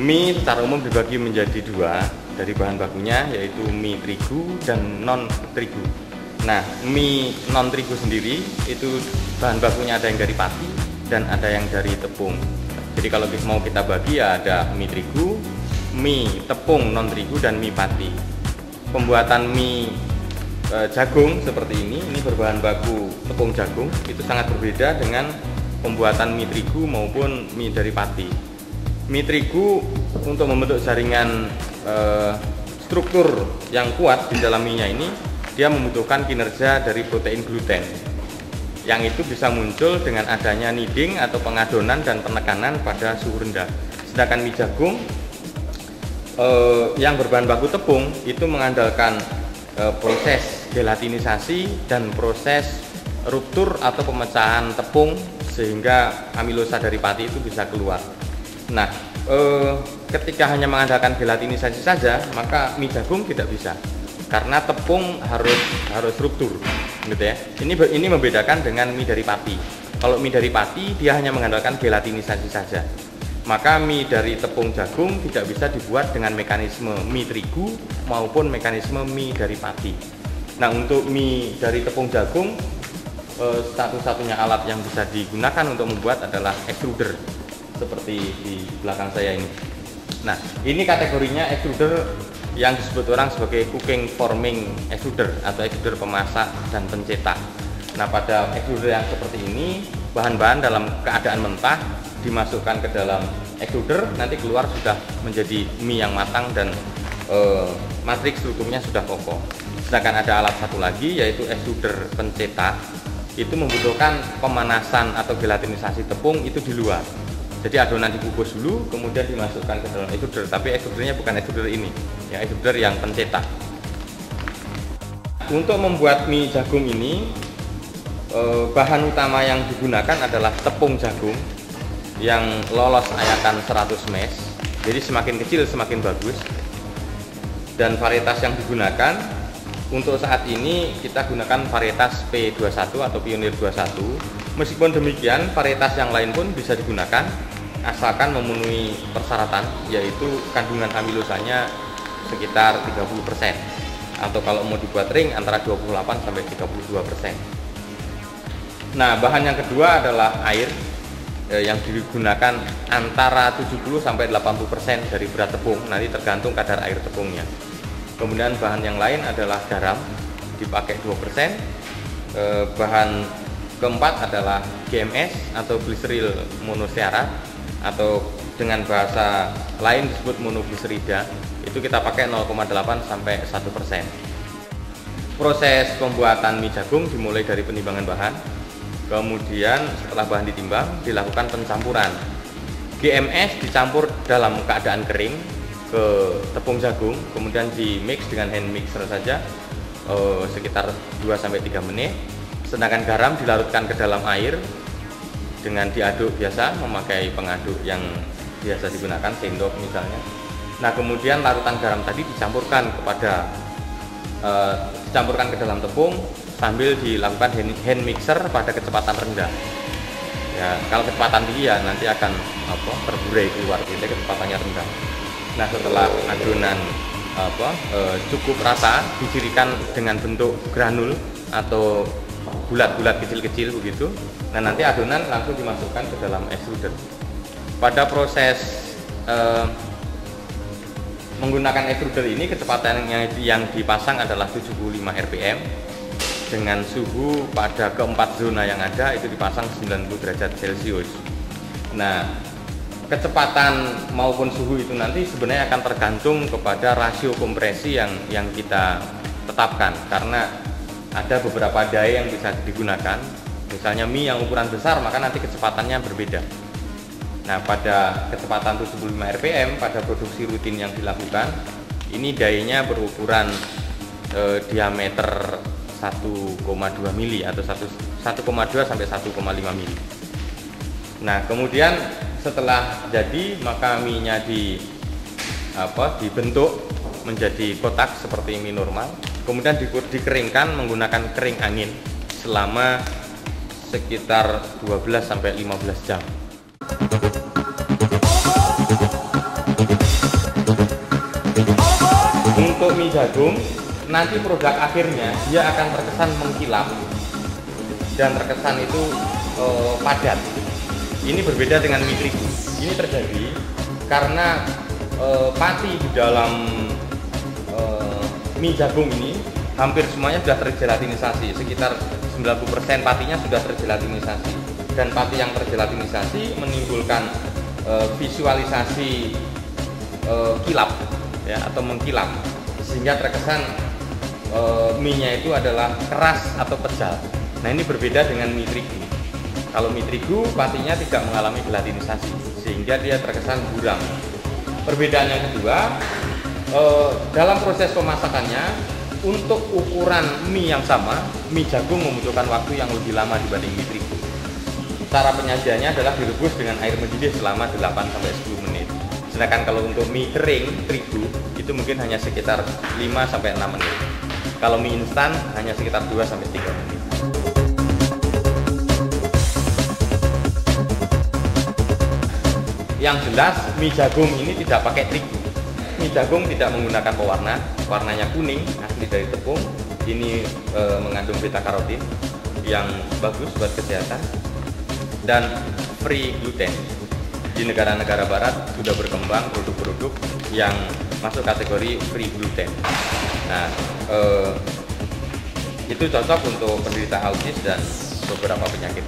Mie secara umum dibagi menjadi dua dari bahan bakunya, yaitu mie terigu dan non terigu. Nah, mie non terigu sendiri itu bahan bakunya ada yang dari pati dan ada yang dari tepung. Jadi kalau mau kita bagi ya ada mie terigu, mie tepung non terigu, dan mie pati. Pembuatan mie jagung seperti ini berbahan baku tepung jagung, itu sangat berbeda dengan pembuatan mie terigu maupun mie dari pati. Mie terigu untuk membentuk jaringan struktur yang kuat di dalam mie-nya ini, dia membutuhkan kinerja dari protein gluten yang itu bisa muncul dengan adanya kneading atau pengadonan dan penekanan pada suhu rendah. Sedangkan mie jagung yang berbahan baku tepung itu mengandalkan proses gelatinisasi dan proses ruptur atau pemecahan tepung sehingga amilosa dari pati itu bisa keluar. Nah, ketika hanya mengandalkan gelatinisasi saja, maka mie jagung tidak bisa, karena tepung harus ruptur, gitu ya. Ini membedakan dengan mie dari pati. Kalau mie dari pati dia hanya mengandalkan gelatinisasi saja, maka mie dari tepung jagung tidak bisa dibuat dengan mekanisme mie terigu maupun mekanisme mie dari pati. Nah, untuk mie dari tepung jagung, satu-satunya alat yang bisa digunakan untuk membuat adalah extruder, seperti di belakang saya ini. Nah, ini kategorinya extruder yang disebut orang sebagai cooking forming extruder atau extruder pemasak dan pencetak. Nah, pada extruder yang seperti ini, bahan-bahan dalam keadaan mentah dimasukkan ke dalam extruder, nanti keluar sudah menjadi mie yang matang dan matriks strukturnya sudah kokoh. Sedangkan ada alat satu lagi, yaitu extruder pencetak. Itu membutuhkan pemanasan atau gelatinisasi tepung itu di luar. Jadi adonan dikukus dulu, kemudian dimasukkan ke dalam extruder. Tapi extrudernya bukan extruder ini, yang extruder yang pencetak. Untuk membuat mie jagung ini, bahan utama yang digunakan adalah tepung jagung yang lolos ayatan 100 mesh. Jadi semakin kecil semakin bagus. Dan varietas yang digunakan untuk saat ini kita gunakan varietas P21 atau Pionir 21. Meskipun demikian, varietas yang lain pun bisa digunakan asalkan memenuhi persyaratan, yaitu kandungan amilosanya sekitar 30%, atau kalau mau dibuat ring antara 28 sampai 32%. Nah, bahan yang kedua adalah air yang digunakan antara 70 sampai 80% dari berat tepung, nanti tergantung kadar air tepungnya. Kemudian bahan yang lain adalah garam, dipakai 2%. Bahan keempat adalah GMS atau gliseril monosyarat, atau dengan bahasa lain disebut monogliserida. Itu kita pakai 0,8 sampai 1%. Proses pembuatan mie jagung dimulai dari penimbangan bahan. Kemudian setelah bahan ditimbang, dilakukan pencampuran. GMS dicampur dalam keadaan kering ke tepung jagung, kemudian di mix dengan hand mixer saja sekitar 2-3 menit. Sedangkan garam dilarutkan ke dalam air dengan diaduk biasa, memakai pengaduk yang biasa digunakan, sendok misalnya. Nah, kemudian larutan garam tadi dicampurkan ke dalam tepung sambil dilakukan hand mixer pada kecepatan rendah. Ya, kalau kecepatan tinggi ya nanti akan terburai keluar, gitu, kecepatannya rendah. Nah, setelah adonan cukup rata, dicirikan dengan bentuk granul atau bulat-bulat kecil-kecil begitu. Nah, nanti adonan langsung dimasukkan ke dalam extruder. Pada proses menggunakan extruder ini, kecepatan yang dipasang adalah 75 rpm dengan suhu pada keempat zona yang ada itu dipasang 90 derajat Celcius. Nah, kecepatan maupun suhu itu nanti sebenarnya akan tergantung kepada rasio kompresi yang kita tetapkan, karena ada beberapa daya yang bisa digunakan. Misalnya mie yang ukuran besar, maka nanti kecepatannya berbeda. Nah, pada kecepatan 75 rpm pada produksi rutin yang dilakukan, ini dayanya berukuran diameter 1,2 mili atau 1,2 sampai 1,5 mili. Nah, kemudian setelah jadi, maka mie-nya dibentuk menjadi kotak seperti mie normal. Kemudian dikeringkan menggunakan kering angin selama sekitar 12 sampai 15 jam. Untuk mie jagung, nanti produk akhirnya dia akan terkesan mengkilap dan terkesan itu padat. Ini berbeda dengan mie terigu. Ini terjadi karena pati di dalam mie jagung ini hampir semuanya sudah terjelatinisasi. Sekitar 90% patinya sudah terjelatinisasi. Dan pati yang terjelatinisasi menimbulkan visualisasi kilap ya, atau mengkilap, sehingga terkesan mie-nya itu adalah keras atau pejal. Nah, ini berbeda dengan mie terigu. Kalau mie terigu patinya tidak mengalami gelatinisasi sehingga dia terkesan buram. Perbedaan yang kedua, dalam proses pemasakannya, untuk ukuran mie yang sama, mie jagung membutuhkan waktu yang lebih lama dibanding mie terigu. Cara penyajiannya adalah direbus dengan air mendidih selama 8-10 menit. Sedangkan kalau untuk mie kering terigu itu mungkin hanya sekitar 5-6 menit. Kalau mie instan hanya sekitar 2-3 menit. Yang jelas mie jagung ini tidak pakai terigu. Mie jagung tidak menggunakan pewarna, warnanya kuning, asli dari tepung. Ini mengandung beta karotin yang bagus buat kesehatan dan free gluten. Di negara-negara barat sudah berkembang produk-produk yang masuk kategori free gluten. Nah, itu cocok untuk penderita autis dan beberapa penyakit.